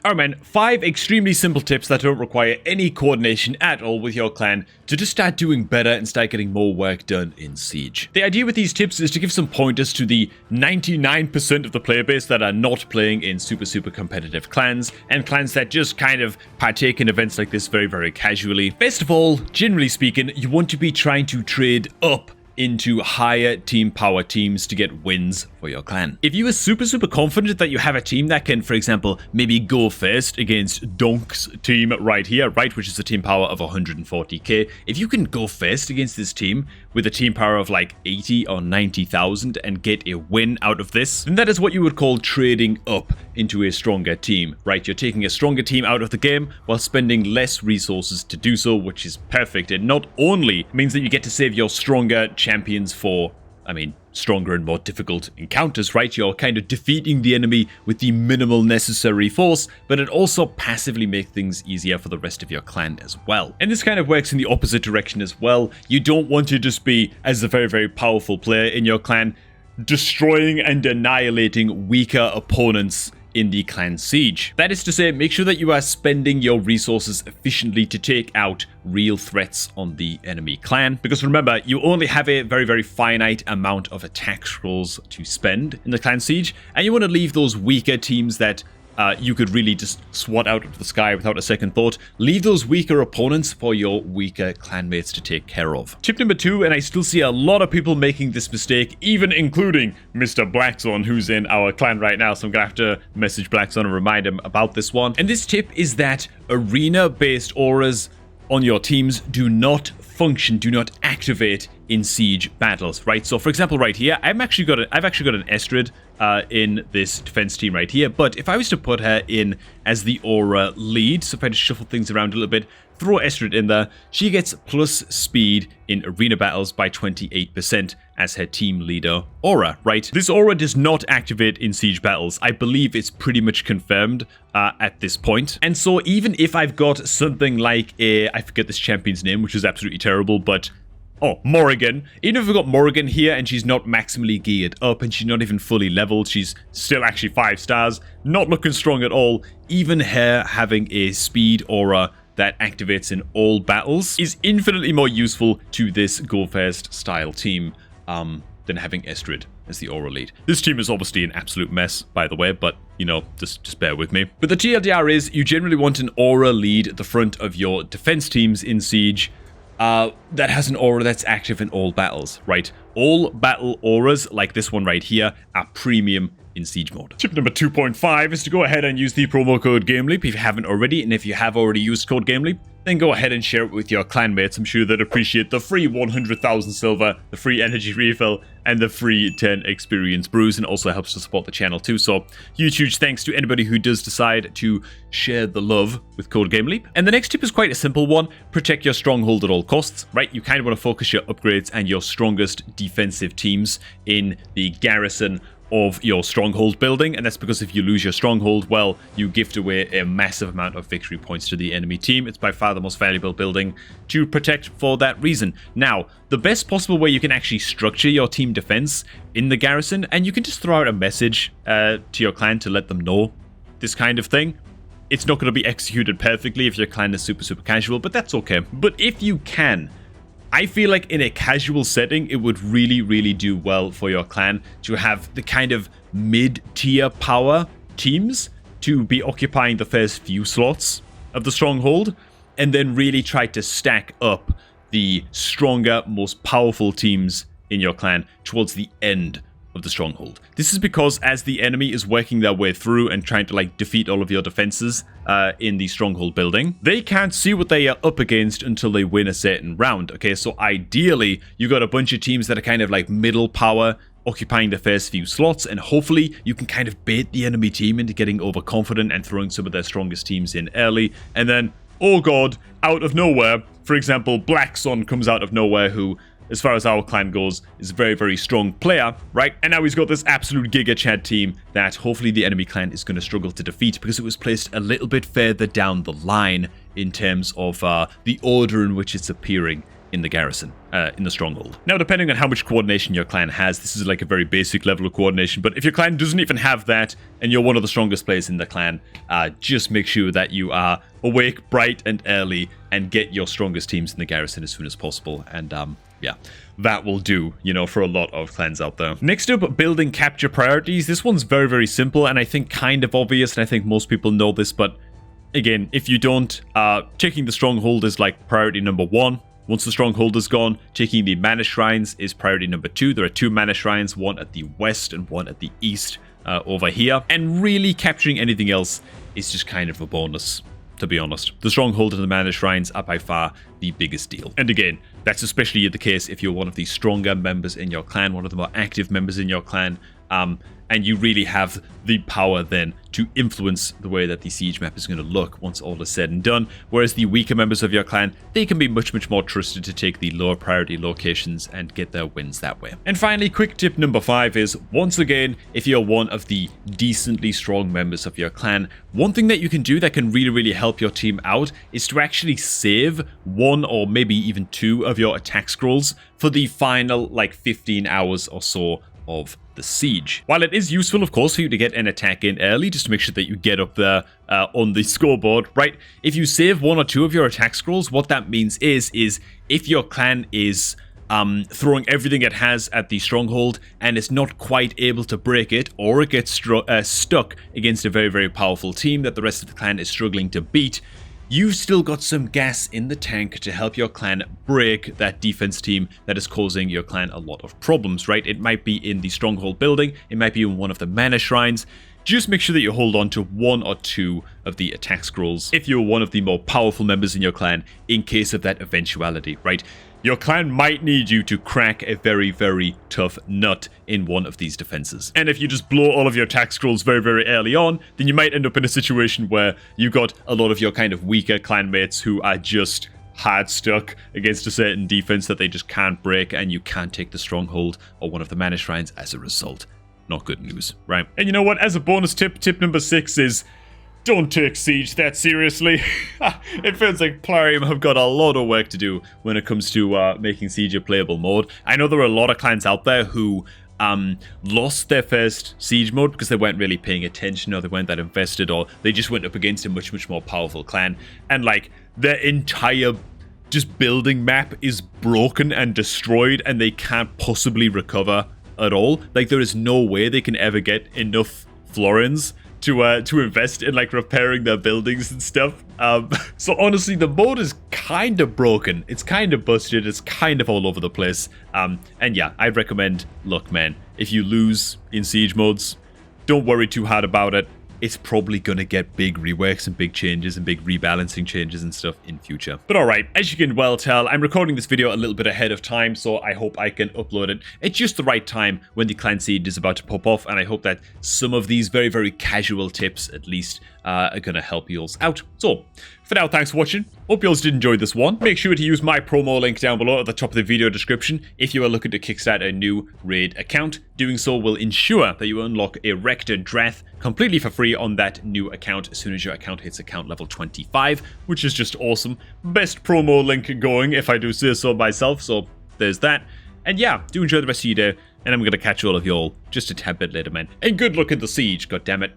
Alright man, 5 extremely simple tips that don't require any coordination at all with your clan to just start doing better and start getting more work done in Siege. The idea with these tips is to give some pointers to the 99% of the player base that are not playing in super competitive clans, and clans that just kind of partake in events like this very casually. First of all, generally speaking, you want to be trying to trade up into higher team power teams to get wins for your clan. If you are super confident that you have a team that can, for example, maybe go first against Donk's team right here, right, which is a team power of 140k, if you can go first against this team with a team power of like 80 or 90,000 and get a win out of this, then that is what you would call trading up into a stronger team, right? You're taking a stronger team out of the game while spending less resources to do so, which is perfect. It not only means that you get to save your stronger champions for, stronger and more difficult encounters, right? You're kind of defeating the enemy with the minimal necessary force, but it also passively makes things easier for the rest of your clan as well. And this kind of works in the opposite direction as well. You don't want to just be, as a very powerful player in your clan, destroying and annihilating weaker opponents in the clan siege. That is to say, make sure that you are spending your resources efficiently to take out real threats on the enemy clan, because remember, you only have a very finite amount of attack scrolls to spend in the clan siege, and you want to leave those weaker teams that you could really just swat out of the sky without a second thought. Leave those weaker opponents for your weaker clanmates to take care of. Tip number 2, and I still see a lot of people making this mistake, even including Mr. Blackzone, who's in our clan right now, so I'm gonna have to message Blackzone and remind him about this one. And this tip is that arena-based auras on your teams do not function, do not activate in siege battles, right? So for example, right here, I've actually got an Estrid in this defense team right here, but if I was to put her in as the aura lead, so if I just shuffle things around a little bit, throw Estrid in there, she gets plus speed in arena battles by 28% as her team leader aura, right? This aura does not activate in siege battles. I believe it's pretty much confirmed at this point. And so even if I've got something like I forget this champion's name, which is absolutely terrible, but Morrigan. Even if we've got Morrigan here and she's not maximally geared up and she's not even fully leveled, she's still actually 5 stars, not looking strong at all. Even her having a speed aura that activates in all battles is infinitely more useful to this go first style team than having Estrid as the aura lead. This team is obviously an absolute mess, by the way, but just bear with me. But the TLDR is you generally want an aura lead at the front of your defense teams in Siege that has an aura that's active in all battles, right? All battle auras, like this one right here, are premium in Siege mode. Tip number 2.5 is to go ahead and use the promo code GameLeap if you haven't already, and if you have already used code GameLeap, then go ahead and share it with your clanmates. I'm sure they'd appreciate the free 100,000 silver, the free energy refill, and the free 10 experience brews, and also helps to support the channel too. So huge thanks to anybody who does decide to share the love with code GameLeap. And the next tip is quite a simple one. Protect your stronghold at all costs, right? You kind of want to focus your upgrades and your strongest defensive teams in the garrison of your stronghold building, and that's because if you lose your stronghold, well, you gift away a massive amount of victory points to the enemy team. It's by far the most valuable building to protect for that reason. Now, the best possible way you can actually structure your team defense in the garrison, and you can just throw out a message to your clan to let them know this kind of thing. It's not going to be executed perfectly if your clan is super casual, but that's okay. But if you can, I feel like in a casual setting, it would really do well for your clan to have the kind of mid-tier power teams to be occupying the first few slots of the stronghold, and then really try to stack up the stronger, most powerful teams in your clan towards the end of the stronghold. This is because as the enemy is working their way through and trying to defeat all of your defenses in the stronghold building, they can't see what they are up against until they win a certain round. Okay, so ideally you got a bunch of teams that are kind of like middle power occupying the first few slots, and hopefully you can kind of bait the enemy team into getting overconfident and throwing some of their strongest teams in early, and then, oh god, out of nowhere, for example, Blackzone comes out of nowhere, who, as far as our clan goes, is a very strong player, right? And now he's got this absolute Giga Chad team that hopefully the enemy clan is going to struggle to defeat because it was placed a little bit further down the line in terms of the order in which it's appearing in the garrison, in the stronghold. Now, depending on how much coordination your clan has, this is like a very basic level of coordination, but if your clan doesn't even have that, and you're one of the strongest players in the clan, just make sure that you are awake, bright, and early, and get your strongest teams in the garrison as soon as possible, and yeah, that will do, you know, for a lot of clans out there. Next up, building capture priorities. This one's very, very simple, and I think kind of obvious, and I think most people know this, but again, if you don't, checking the stronghold is like priority number 1. Once the stronghold is gone, checking the mana shrines is priority number 2. There are 2 mana shrines, one at the west and one at the east over here. And really capturing anything else is just kind of a bonus, to be honest. The stronghold and the mana shrines are by far the biggest deal. And again, that's especially the case if you're one of the stronger members in your clan, one of the more active members in your clan, and you really have the power then to influence the way that the siege map is going to look once all is said and done. Whereas the weaker members of your clan, they can be much, much more trusted to take the lower priority locations and get their wins that way. And finally, quick tip number 5 is, once again, if you're one of the decently strong members of your clan, one thing that you can do that can really, really help your team out is to actually save 1 or maybe even 2 of your attack scrolls for the final like 15 hours or so of the siege. While it is useful, of course, for you to get an attack in early, just to make sure that you get up there on the scoreboard, right? If you save 1 or 2 of your attack scrolls, what that means is if your clan is throwing everything it has at the stronghold and is not quite able to break it, or it gets stuck against a very, very powerful team that the rest of the clan is struggling to beat, you've still got some gas in the tank to help your clan break that defense team that is causing your clan a lot of problems, right? It might be in the stronghold building, it might be in one of the mana shrines. Just make sure that you hold on to 1 or 2 of the attack scrolls if you're one of the more powerful members in your clan in case of that eventuality, right? Your clan might need you to crack a very, very tough nut in one of these defenses. And if you just blow all of your attack scrolls very, very early on, then you might end up in a situation where you got a lot of your kind of weaker clanmates who are just hard stuck against a certain defense that they just can't break, and you can't take the stronghold or one of the mana shrines as a result. Not good news, right? And you know what? As a bonus tip, tip number 6 is, don't take Siege that seriously. It feels like Plarium have got a lot of work to do when it comes to making Siege a playable mode. I know there are a lot of clans out there who lost their first Siege mode because they weren't really paying attention, or they weren't that invested, or they just went up against a much, much more powerful clan. And like, their entire just building map is broken and destroyed, and they can't possibly recover at all. Like, there is no way they can ever get enough florins to invest in like repairing their buildings and stuff. So honestly, the mode is kind of broken. It's kind of busted. It's kind of all over the place. And yeah, I'd recommend, look, man, if you lose in Siege modes, don't worry too hard about it. It's probably gonna get big reworks and big changes and big rebalancing changes and stuff in future. But alright, as you can well tell, I'm recording this video a little bit ahead of time, so I hope I can upload it at just the right time when the clan siege is about to pop off, and I hope that some of these very, very casual tips, at least, are gonna help you all out. So, for now, thanks for watching. Hope you all did enjoy this one. Make sure to use my promo link down below at the top of the video description if you are looking to kickstart a new raid account. Doing so will ensure that you unlock a Rector Drath completely for free on that new account as soon as your account hits account level 25, which is just awesome. Best promo link going, if I do say so myself, so there's that. And yeah, do enjoy the rest of your day, and I'm going to catch all of y'all just a tad bit later, man. And good luck in the siege, goddammit.